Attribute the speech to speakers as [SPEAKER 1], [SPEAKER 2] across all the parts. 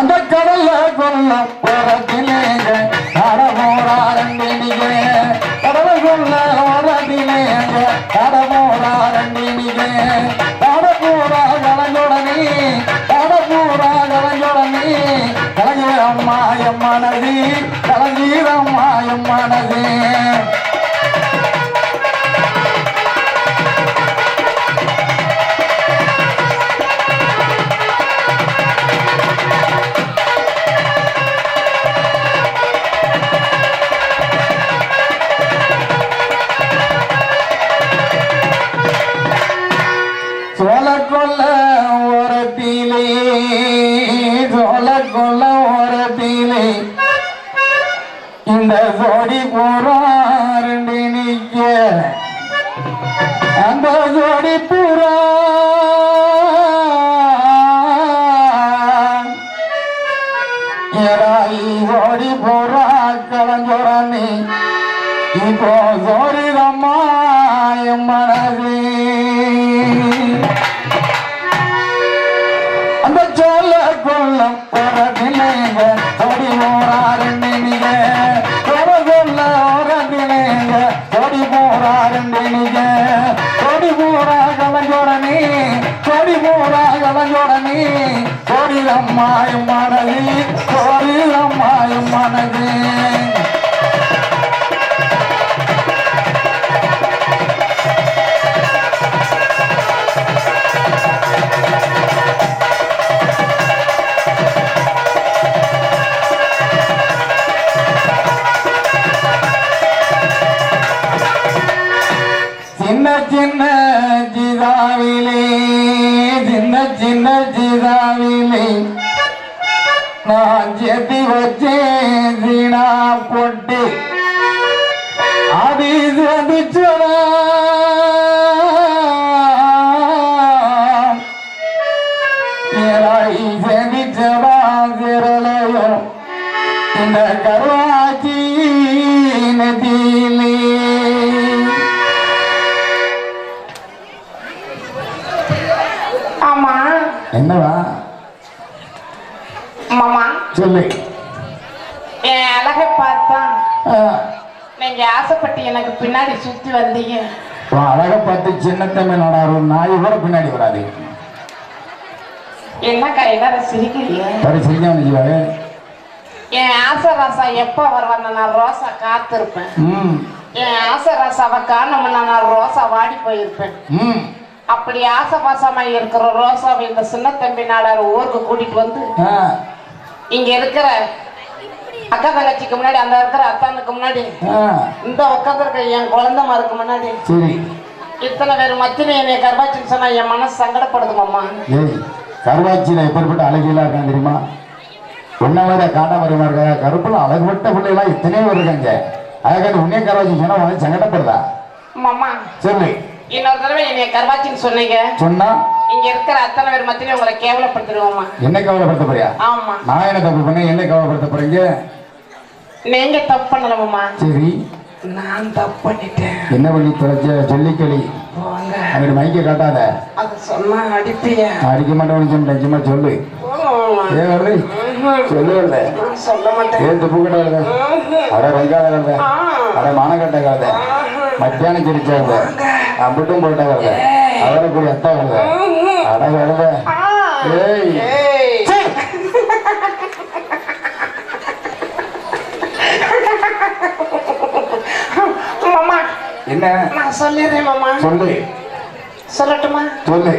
[SPEAKER 1] அந்த கடல்ல கொல்ல போறதிலேங்க கடமோராரண்டினிக கடல கொல்ல வரதிலேங்க கடமோராரண்டினிக கடப்பூரா கலஞ்சோடனே கடப்பூரா கலஞ்சோடனே கலங்கீரம்மா எம்மனது கலங்கீரம்மா எம்மனது கொல்ல ஓரத்திலே சோழ கொல்ல ஓரத்திலே இந்த ஜோடி பூரா ரெண்டு நிக்க அந்த ஜோடி பூரா ஏராயி ஜோடி பூரா கலஞ்சோரானே இப்போ ஜோடிதம்மா என் மனதே அந்த சோழ கொல்லம் போறதில்லைங்க தொடி போறாருங்க தொட கொல்ல ஓரதில்லைங்க தொடி போறாருங்க தொடி போறா கலஞ்சோடனே தொடி போறா கலஞ்சோடனே தொடிதம்மாயும் மனது தொடிதம்மாயும் மனது சின்ன ஜிதாவிலே சின்ன ஜிதாவிலே நான் செத்தி வச்சேன் சீனா போட்டு அது செதிச்சோட செதிச்சடா சிரலையோ இந்த கருவாச்சி நதியிலே என்னவா
[SPEAKER 2] மாமா
[SPEAKER 1] சொல்லு
[SPEAKER 2] என் அழகை பார்த்தா நீங்க ஆசைப்பட்டு எனக்கு பின்னாடி சுத்தி வந்தீங்க
[SPEAKER 1] அழகை பார்த்து சின்ன தம்பி நடாரு நாய் கூட பின்னாடி வராது
[SPEAKER 2] என்னக்கா எல்லாரும் சிரிக்கிறீங்க
[SPEAKER 1] சிரிக்காம
[SPEAKER 2] என் ஆசை ராசா எப்ப வருவான்னு நான் ரோசா காத்திருப்பேன் என் ஆசை ராசாவை காணோம்னா நான் ரோசா வாடி போயிருப்பேன் அப்படி ஆசை பாசமா இருக்கிற ரோசாவை இந்த சின்ன தம்பி நாடார் ஊருக்கு கூட்டிட்டு வந்து இங்க இருக்கிற அக்கா தங்கச்சிக்கு முன்னாடி அந்த இருக்கிற அத்தானுக்கு முன்னாடி இந்த உட்காந்து இருக்க என் குழந்தைமாருக்கு முன்னாடி இத்தனை பேர் மத்தியில என்னை கர்வாச்சின்னு சொன்னா என் மனசு சங்கடப்படுது மாமா
[SPEAKER 1] கர்வாச்சியில எப்படிப்பட்ட அழகியெல்லாம் இருக்காங்க தெரியுமா உன்ன மாதிரி காண்டாமரமா இருக்காங்க கருப்புல அழகுபட்ட பிள்ளைலாம் இத்தனையோ இருக்காங்க அழகாக உன்னே கர்வாச்சி சொன்னா உனக்கு சங்கடப்படுதா
[SPEAKER 2] மாமா
[SPEAKER 1] சொல்லு
[SPEAKER 2] இன்னொரு தடவை என்னைய கர்வாச்சின்னு சொன்னீங்க
[SPEAKER 1] சொன்னா
[SPEAKER 2] இங்க இருக்கிற அத்தனை பேர் மத்தியில உங்களை கேவலப்படுத்திடுவோமா
[SPEAKER 1] என்ன கேவலப்படுத்த போறியா
[SPEAKER 2] ஆமா
[SPEAKER 1] நான் என்ன தப்பு பண்ணேன் என்ன கேவலப்படுத்த போறீங்க
[SPEAKER 2] நீங்க தப்பு பண்ணலாமா
[SPEAKER 1] சரி
[SPEAKER 2] நான் தப்பு பண்ணிட்டேன்
[SPEAKER 1] என்ன பண்ணி தொலைச்ச சொல்லிக்களி அங்கிட்டு மைக்க காட்டாத
[SPEAKER 2] அது சொன்னா அடிப்பிய
[SPEAKER 1] அடிக்க மாட்டேன் நிஜமா சொல்லு ஏன் சொல்லு
[SPEAKER 2] சொல்ல மாட்டேன்
[SPEAKER 1] ஏன் துப்பு கட்டாத அட வெங்காத கலத அட மானக்கட்ட கலத மத்தியானம் சிரிச்சாங்க அம்பிட்டும் போட்ட கலத அவரை கூடிய அத்தா கலத அட கலத ஏய்
[SPEAKER 2] மாமா
[SPEAKER 1] என்ன
[SPEAKER 2] நான் சொல்லிடுறேன் மாமா
[SPEAKER 1] சொல்லு
[SPEAKER 2] சொல்லட்டுமா
[SPEAKER 1] சொல்லு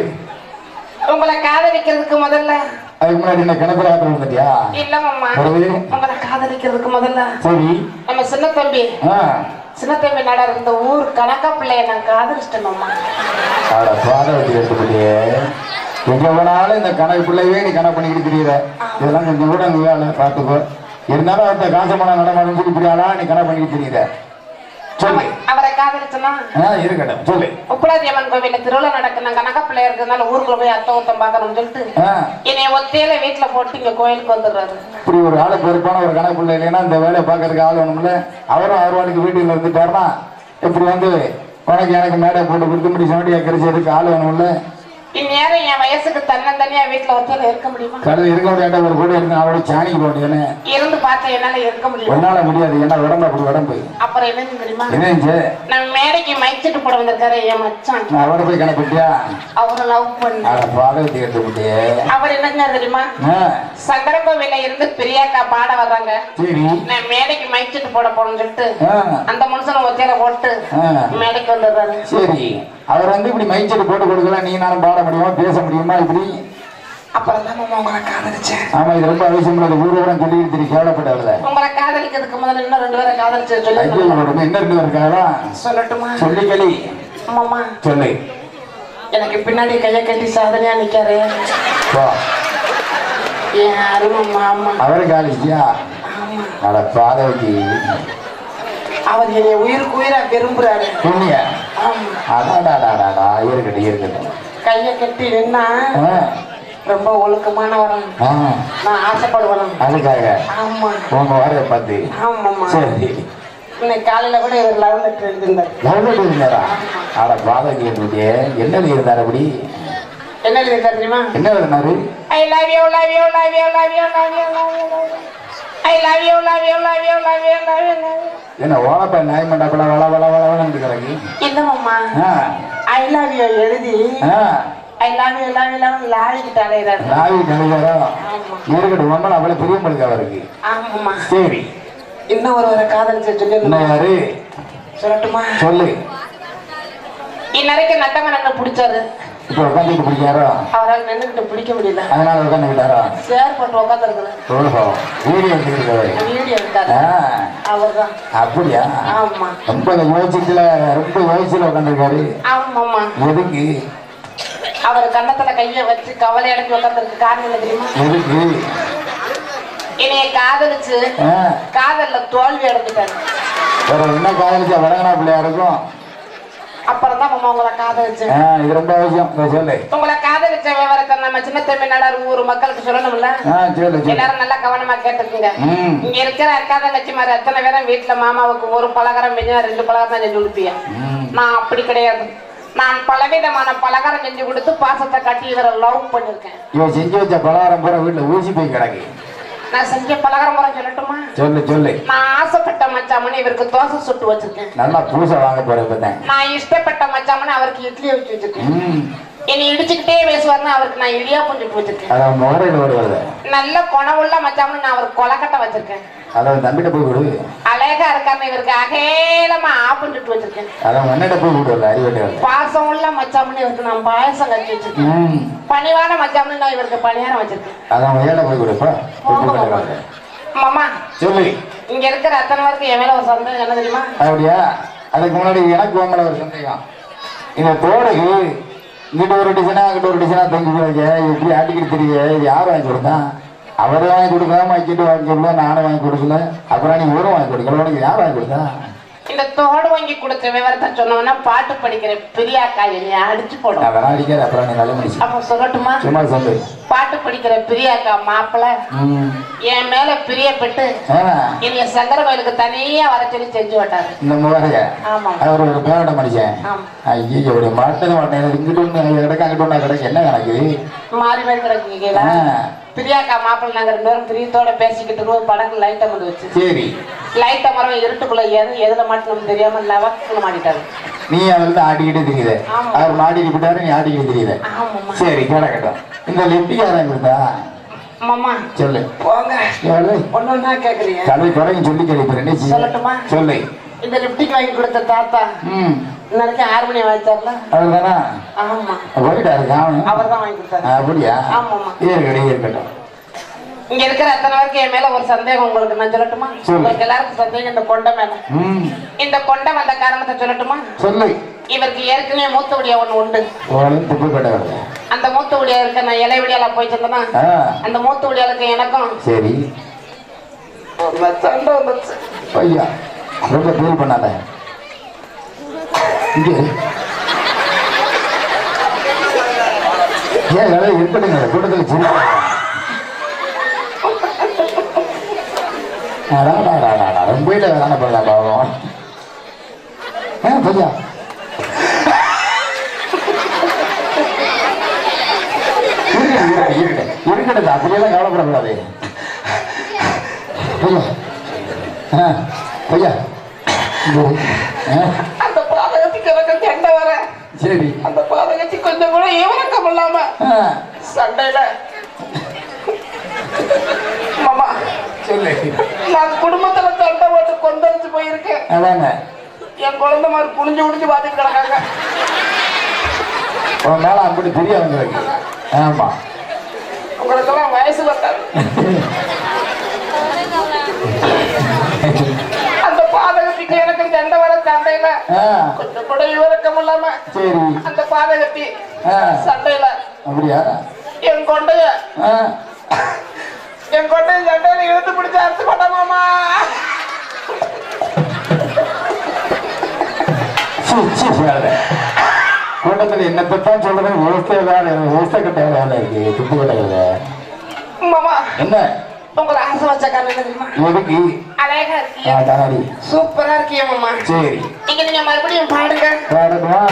[SPEAKER 2] உங்களை காதலிக்கிறதுக்கு முதல்ல
[SPEAKER 1] அதுக்கு முன்னாடி என்ன கிணத்துல ஆத்திரம் வந்துட்டியா
[SPEAKER 2] இல்ல மாமா உங்களை காதலிக்கிறதுக்கு முதல்ல
[SPEAKER 1] சரி
[SPEAKER 2] நம்ம சின்ன தம்பி நாடார் இந்த ஊர் கணக்கா பிள்ளைய நான் காதலிச்சிட்டேன் மாமா
[SPEAKER 1] பாட வச்சு எடுத்துக்கிட்டே எங்க வேணாலும் இந்த கணக்கு பிள்ளையே நீ கணக்கு பண்ணிக்கிட்டு தெரியல இதெல்லாம் கொஞ்சம் கூட நீ வேலை பார்த்துக்கோ இருந்தாலும் அவர்த்த காசமான நடமாடும் சொல்லி இப்படியாளா நீ கணக்கு பண்ணிக்கிட்டு தெரியல சொல்லு
[SPEAKER 2] அவரை காதலிச்சனா
[SPEAKER 1] இருக்கட்டும் சொல்லு
[SPEAKER 2] உப்பலாதி அம்மன் கோவில்ல திருவிழா நடக்குது கணக்கா பிள்ளை இருக்கிறதுனால ஊருக்குள்ள போய் அத்தை ஒருத்தம் பார்க்கணும்னு சொல்லிட்டு என்னைய ஒத்தையில வீட்டுல போட்டு இங்க கோயிலுக்கு வந்துடுறாரு
[SPEAKER 1] இப்படி ஒரு ஆளு பொறுப்பான ஒரு கணக்கு பிள்ளை இல்லைன்னா இந்த வேலையை பார்க்கறதுக்கு ஆள் வேணும்ல அவரும் அவர் வாட்டுக்கு வீட்டுல இருந்துட்டாருனா இப்படி வந்து உனக்கு எனக்கு மேடை போட்டு கொடுத்து முடி சமட்டி கிடைச்சதுக்கு ஆள் வேணும்ல
[SPEAKER 2] இந்நேரம் என் வயசுக்கு தன்னந்தனியா வீட்டுல ஒருத்தர் இருக்க முடியுமா?
[SPEAKER 1] கடவுள் இருக்க முடியாத ஒரு கூட இருந்து அவளோட சாணிக்கு போக முடியாது.
[SPEAKER 2] இருந்து பார்த்தா என்னால இருக்க முடியும்.
[SPEAKER 1] என்னால முடியாது. என்ன உடம்பு அப்படி உடம்பு.
[SPEAKER 2] அப்புறம் என்ன தெரியுமா?
[SPEAKER 1] என்ன
[SPEAKER 2] நான் மேடைக்கு மைச்சிட்டு போட வந்திருக்காரு என் மச்சான்.
[SPEAKER 1] அவரை போய் கணப்பிட்டியா?
[SPEAKER 2] அவரை லவ் பண்ண
[SPEAKER 1] பாதகத்தை எடுத்து
[SPEAKER 2] அவர் என்னங்க தெரியுமா? சங்கரகோவில இருந்து பிரியாக்கா பாட வர்றாங்க.
[SPEAKER 1] சரி.
[SPEAKER 2] நான் மேடைக்கு மைச்சிட்டு போட போறேன்னு சொல்லிட்டு அந்த மனுஷனை ஒத்தையில போட்டு மேடைக்கு வந்துடுறாரு.
[SPEAKER 1] சரி. அவர் வந்து இப்படி மைச்செட்டு போட்டு கொடுக்கலாம். நீ நானும் பாட முடியுமா, பேச முடியுமா இப்படி?
[SPEAKER 2] அப்புறம் தான் உங்களை காதலிச்சேன்.
[SPEAKER 1] ஆமா, இது ரொம்ப அவசியம் இல்லை. ஊரோட சொல்லிட்டு திரி கேவலப்பட்டவள
[SPEAKER 2] உங்களை காதலிக்கிறதுக்கு முதல்ல இன்னும் 2 பேரை காதலிச்சு சொல்லி
[SPEAKER 1] என்ன 2 பேர் இருக்காங்களா?
[SPEAKER 2] சொல்லட்டுமா?
[SPEAKER 1] சொல்லி களி.
[SPEAKER 2] ஆமாமா
[SPEAKER 1] சொல்லு.
[SPEAKER 2] எனக்கு பின்னாடி கையை கட்டி சாதனையா நிக்காரு என் அருமை மாமா.
[SPEAKER 1] அவரை காலிச்சியா? அட பாதவதி.
[SPEAKER 2] அவர் என்னை உயிருக்கு உயிரா விரும்புறாரு.
[SPEAKER 1] அடாடாடாடா, இருக்கட்டும் இருக்கட்டும்.
[SPEAKER 2] கையை கட்டி நின்னா ரொம்ப ஒழுக்கமான வரம். நான் ஆசைப்படுவேன்
[SPEAKER 1] அதுக்காக.
[SPEAKER 2] ஆமா.
[SPEAKER 1] உங்க வர பார்த்து.
[SPEAKER 2] ஆமாம்மா.
[SPEAKER 1] சரி.
[SPEAKER 2] இன்னைக்கு காலையில கூட இவர் லவ் லெட்டர் எழுதிருந்தார்.
[SPEAKER 1] லவ் லெட்டர் இருந்தாரா? அட பாதவதி என்னுடைய என்ன எழுதியிருந்தார் அப்படி?
[SPEAKER 2] என்ன எழுதியிருந்தார் தெரியுமா?
[SPEAKER 1] என்ன எழுதினாரு?
[SPEAKER 2] I love you love you love you love you love you love you love you I love you, love you, love you, love you, love you, love you.
[SPEAKER 1] என்ன ஓலப்ப நாய் மண்டபல வள வள வளன்னு கிடக்கு.
[SPEAKER 2] இல்ல மாமா. I love you எழுதி I love you, love you, love you லாவிக்கிட்டு அலையறாரு.
[SPEAKER 1] லாவிக்கிட்டு அலையறாரோ? இருக்கட்டும், மம்மள அவளை பிரியம்பளுக்கு அவருக்கு.
[SPEAKER 2] ஆமாம்மா.
[SPEAKER 1] சரி.
[SPEAKER 2] இன்னும் ஒரு காதலிச்சு சொல்லி.
[SPEAKER 1] என்ன யாரு?
[SPEAKER 2] சொல்லட்டுமா?
[SPEAKER 1] சொல்லு.
[SPEAKER 2] இன்னரைக்கு நட்டமரங்க பிடிச்சாரு.
[SPEAKER 1] இப்ப உட்காந்துட்டு பிடிக்காரோ?
[SPEAKER 2] அவரால் நின்றுகிட்டு பிடிக்க முடியல.
[SPEAKER 1] அதனால உட்காந்துக்கிட்டாரோ?
[SPEAKER 2] சேர் போட்டு உட்காந்துருக்குது.
[SPEAKER 1] ஓஹோ, வீடியோ எடுத்துக்கிட்டு
[SPEAKER 2] வீடியோ எடுத்தாரு. அவர்தான்.
[SPEAKER 1] அப்படியா?
[SPEAKER 2] ஆமா.
[SPEAKER 1] ரொம்ப யோசிச்சுல உட்காந்துருக்காரு.
[SPEAKER 2] ஆமாம்மா.
[SPEAKER 1] எதுக்கு?
[SPEAKER 2] அவர் கண்ணத்துல கைய வச்சு கவலை அடக்கி உட்காந்துருக்கு. காரணம் என்ன தெரியுமா?
[SPEAKER 1] எதுக்கு?
[SPEAKER 2] என்னைய காதலிச்சு காதல்ல தோல்வி அடைஞ்சிட்டாரு.
[SPEAKER 1] வேற என்ன காதலிச்சா வடங்கனா பிள்ளையா இருக்கும்?
[SPEAKER 2] அப்புறம் தான் மாமா உங்களை காதலிச்சு.
[SPEAKER 1] இது ரொம்ப அவசியம். சொல்லு.
[SPEAKER 2] உங்களை காதலிச்ச விவரத்தை நம்ம சின்ன தமிழ்நாடு ஊர் மக்களுக்கு சொல்லணும்ல. எல்லாரும் நல்லா கவனமா கேட்டுக்குங்க. இங்க இருக்கிற அக்கா தங்கச்சி மாதிரி அத்தனை பேரும் வீட்டுல மாமாவுக்கு ஒரு பலகாரம் செஞ்சா 2 பலகாரம் தான் செஞ்சு கொடுப்பியா? நான் அப்படி கிடையாது. நான் பலவிதமான பலகாரம் செஞ்சு கொடுத்து பாசத்தை காட்டி இவரை லவ் பண்ணிருக்கேன்.
[SPEAKER 1] இவன் செஞ்சு வச்ச பலகாரம் பூரா வீட்டுல ஊசி போய் கிடக்கு.
[SPEAKER 2] நான் செஞ்ச பலகாரம் பூரா சொல்லட்டுமா? சொல்லு சொல்லு. நான் ஆசைப்பட்ட மச்சாமனு இவருக்கு தோசை சுட்டு வச்சிருக்கேன். நல்லா பூசை வாங்க போறேன். நான் இஷ்டப்பட்ட மச்சாமனு அவருக்கு இட்லி வச்சு வச்சிருக்கேன். என்னை இடிச்சுக்கிட்டே பேசுவாருன்னு அவருக்கு நான் இடியாப்பம் சுட்டு வச்சிருக்கேன். நல்ல குணவுள்ள மச்சாமனு நான் அவருக்கு கொலக்கட்டை வச்சிருக்கேன். அதான் தம்பிட்ட போய் விடு. அழகா இருக்காம இவருக்கு அகேலமா ஆப்பம் சுட்டு வச்சிருக்கேன். அதான் மண்ணிட்ட போய் விடுவல அறிவட்டே. பாசம் உள்ள மச்சாமனு இவருக்கு நான் பாயசம் கட்டி வச்சிருக்கேன். பணிவான மச்சாமனு நான் இவருக்கு பணியாரம் வச்சிருக்கேன். அதான் ஏட போய் விடுப்பா. மாமா சொல்லு. இங்க இருக்கிற அத்தனை பேருக்கு என் மேல ஒரு சந்தேகம் என்ன தெரியுமா? அப்படியா? அதுக்கு முன்னாடி எனக்கு உன் மேல ஒரு சந்தேகம். இந்த தோடுக்கு இங்கிட்ட ஒரு டிசைனா அங்கிட்ட ஒரு டிசைனா தங்கி போயிருக்க. எப்படி ஆட்டிக்கிட்டு தெரிய யார் வாங்கி கொடுத்தா? அவரை வாங்கி கொடுக்காம வச்சுட்டு வாங்கி கொடுக்கல, நானும் வாங்கி கொடுக்கல. அப்புறம் நீ ஊரும் வாங்கி கொடுக்கல. உனக்கு யார் வாங்கி கொடுத்தா? இந்த தோடு வாங்கி கொடுத்த விவரத்தை சொன்னோம்னா பாட்டு படிக்கிற பிரியாக்கா என்னை அடிச்சு போடும். அதெல்லாம் அடிக்காது. அப்புறம் நீ நல்ல மனுஷன். அப்ப சொல்லட்டுமா? சும்மா சொல்லு. பாட்டு படிக்கிற பிரியாக்கா மாப்பிள்ள என் மேல பிரியப்பட்டு என்னைய சங்கர கோயிலுக்கு தனியா வர சொல்லி செஞ்சு விட்டாரு. இந்த முறைய அவர் ஒரு பேரோட மனுஷன். ஐயோ ஒரு மாட்டது மாட்டேன். இங்கிட்டு ஒண்ணு கிடக்கு அங்கிட்டு ஒண்ணா கிடக்கு. என்ன கணக்கு மாறி மாறி கிடக்குங்களா? பிரியாக்கா மாப்பிள்ள நாங்க 2 பேரும் பிரியத்தோட பேசிக்கிட்டு ஒரு படகு லைட்டை கொண்டு வச்சு. சரி. லைட்டை மரம் இருட்டுக்குள்ள எதுல மாட்டணும் தெரியாம லவக்குள்ள மாட்டிட்டாரு. நீ அவர்கிட்ட ஆடிக்கிட்டே தெரியுது. அவர் மாட்டிட்டு விட்டாரு, நீ ஆடிக்கிட்டு தெரியுது. சரி கிடக்கட்டும். இந்த லிப்டி யாரும் இருந்தா? மாமா சொல்லு. போங்க. ஒன்னொன்னா கேக்குறீங்க. கதை குறையும் சொல்லி கேள்விப்பறேன். சொல்லட்டுமா? சொல்லு. இந்த லிப்டிக் வாங்கி கொடுத்த தாத்தா இன்னைக்கு 6 மணி வாங்கிட்டார்ல அவர்தானா? ஆமா. போயிட்டாரு. அவர் தான் வாங்கி கொடுத்தாரு. அப்படியா? ஆமாமா. இருக்கட்டும். இங்க இருக்கிற அத்தனை பேருக்கு என் மேல ஒரு சந்தேகம் உங்களுக்கு நான் சொல்லட்டுமா? உங்களுக்கு எல்லாருக்கும் சந்தேகம் இந்த கொண்டை மேல. இந்த கொண்டை வந்த காரணத்தை சொல்லட்டுமா? சொல்லு. இவருக்கு ஏற்கனவே மூத்த ஒடியா ஒண்ணு உண்டு. அந்த மூத்த ஒடியா இருக்க நான் இலை விடியால போய் சொன்னா அந்த மூத்த ஒடியாளுக்கு எனக்கும் சரி சண்டை வந்துச்சு. ஐயா ரொம்ப ஃபீல் பண்ணாத. இங்க ஏன் வேலை இருக்கட்டுங்க கூட்டத்தில் சிரிக்க. ரொம்ப வேலை பண்ணலாம் பாவம். பையா
[SPEAKER 1] இருக்கட்டும் அப்படியெல்லாம் கவலைப்படக்கூடாது. ஐயா
[SPEAKER 2] அந்த பாதகத்துக்கு எனக்கு சண்டை வர.
[SPEAKER 1] சரி,
[SPEAKER 2] அந்த பாதகத்தி கொஞ்சம் கூட இவரக்கம் இல்லாம சண்டையில மாமா
[SPEAKER 1] சொல்லு.
[SPEAKER 2] நான் குடும்பத்துல சண்டை போட்டு கொந்தளிச்சு போயிருக்கேன்.
[SPEAKER 1] அதாங்க
[SPEAKER 2] என் குழந்தை மாதிரி புளிஞ்சு உடிஞ்சு பாத்துட்டு கிடக்காங்க.
[SPEAKER 1] உன் மேல அப்படி தெரியாதுங்களுக்கு. ஆமா,
[SPEAKER 2] உங்களுக்கெல்லாம் வயசு வந்தாரு. அந்த பாதகத்திக்கு எனக்கு சண்டை வர சண்டையில கொஞ்சம் கூட இவரக்கம் இல்லாம
[SPEAKER 1] சரி
[SPEAKER 2] அந்த பாதகத்தி சண்டையில
[SPEAKER 1] அப்படியா
[SPEAKER 2] என் கொண்டைய சண்டையில இழுத்து பிடிச்ச அறுத்து கொண்டாமாமா.
[SPEAKER 1] கூட்டத்தில் என்னத்தான் சொல்றது? விவசாய கட்ட வேலை இருக்கு, துப்பு கட்ட.
[SPEAKER 2] மாமா
[SPEAKER 1] என்ன
[SPEAKER 2] உங்களை ஆசை வச்ச காரணம் தெரியுமா?
[SPEAKER 1] எதுக்கு?
[SPEAKER 2] அழகா இருக்கீங்க, சூப்பரா இருக்கீங்க மாமா.
[SPEAKER 1] சரி,
[SPEAKER 2] நீங்க மறுபடியும் பாடுங்க.
[SPEAKER 1] பாடுமா?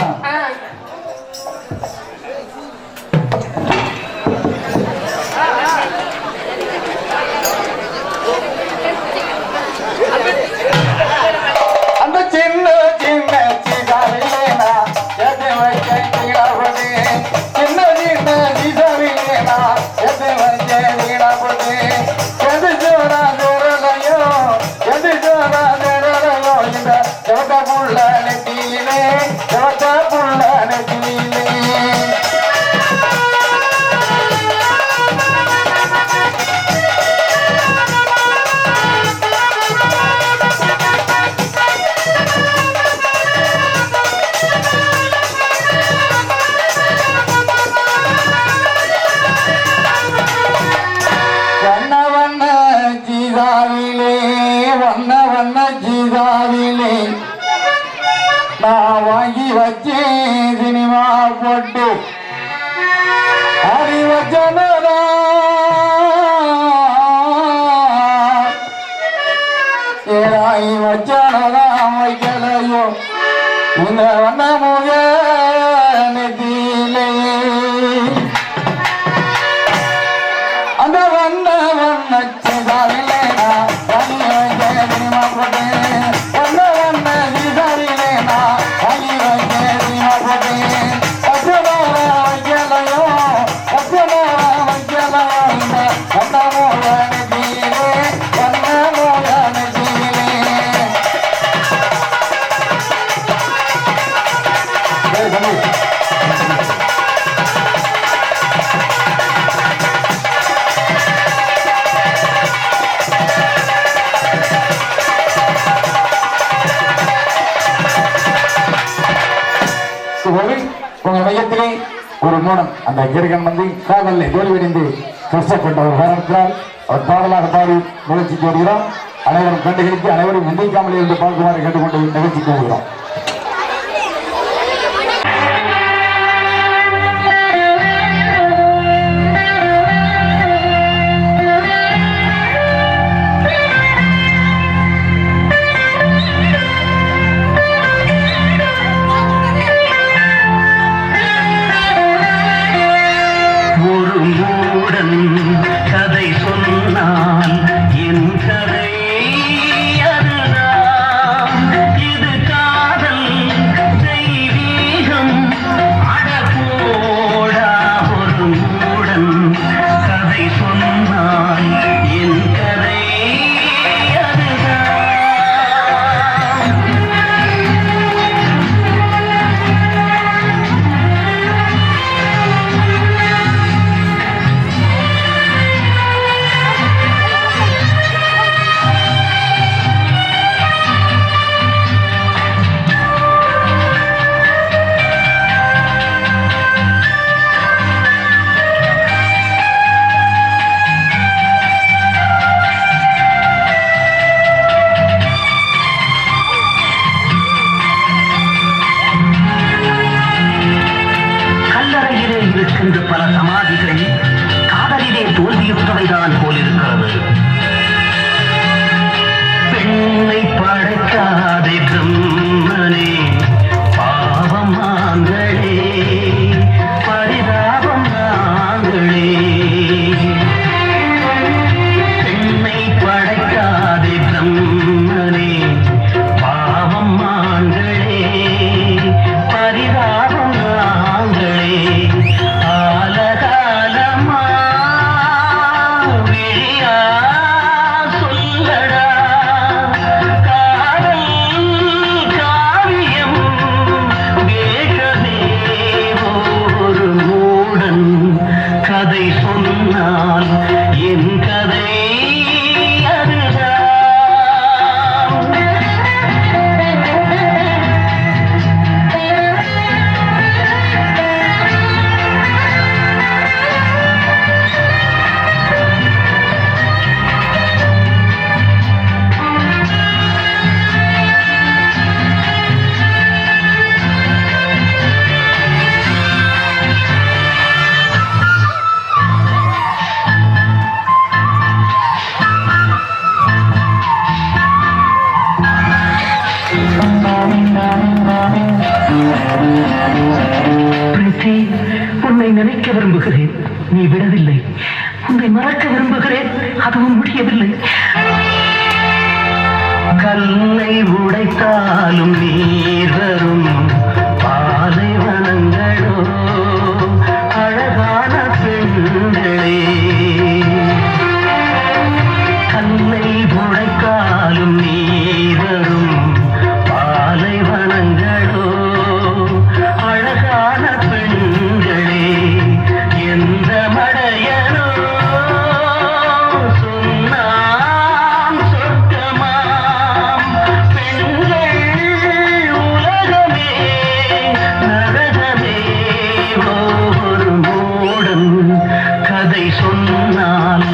[SPEAKER 1] அந்த சின்ன சின்ன சிதாவிலேனா எதை வைக்கிறீடாபது, சின்ன சின்ன சிதாவிலேனா எதை வைக்கிறீடாபது, எது ஜோரா ஜோரலையோ எது ஜோரா ஜோரலையோ இந்த ஜோக புள்ள நெத்தியிலே ஜோக புள்ள நெத்தியிலே. ஜீதாவிலே நான் வாங்கி வச்சேன் சினிமா போட்டு அறிவச்சனதா ஏழாயி வச்சனதா வைக்கலையோ இந்த வண்ண முக நெத்தியிலே அந்த வண்ண வண்ண ஜீதாவிலே நான் வாங்கி வச்சேன் சினிமா போட்டு உங்க மையத்திலே ஒரு மூலம் அந்த கிருகன் வந்து காதலை தோல்வியடைந்து கஷ்டப்பட்ட ஒரு காரணத்தினால் அவர் பாடலாக பாடி நிகழ்ச்சிக்கு வருகிறோம். அனைவரும் கண்டுகளித்து அனைவரும் நிந்திக்காமல் இருந்து பார்க்குமாறு கேட்டுக்கொண்டு நிகழ்ச்சிக்கு வருகிறோம்.
[SPEAKER 3] கதை சொன்னால் என் கதை அதுதான், இது காதல் தெய்வீகம் அடப்போடா ஒரு மூடன் கதை சொன்னால் என் கதை அதுதான். கதை சொன்னால் என் கதை அதுதான். பிரீத்தி, உன்னை நினைக்க விரும்புகிறேன், நீ விடவில்லை. உன்னை மறக்க விரும்புகிறேன், அதுவும் முடியவில்லை. கல்லை உடைத்தாலும் நீர் வரும் பாலைவனங்களோ அழகான பெண்களே. கல்லை உடைத்தாலும் நீர் வரும் பாலைவனங்களோ அழகான பெண்களே. எந்த மடையனோ சொன்னான் சொர்க்கமாம் பெண்கள் உலகமே நரகமே. ஒரு மூடன் கதை சொன்னால்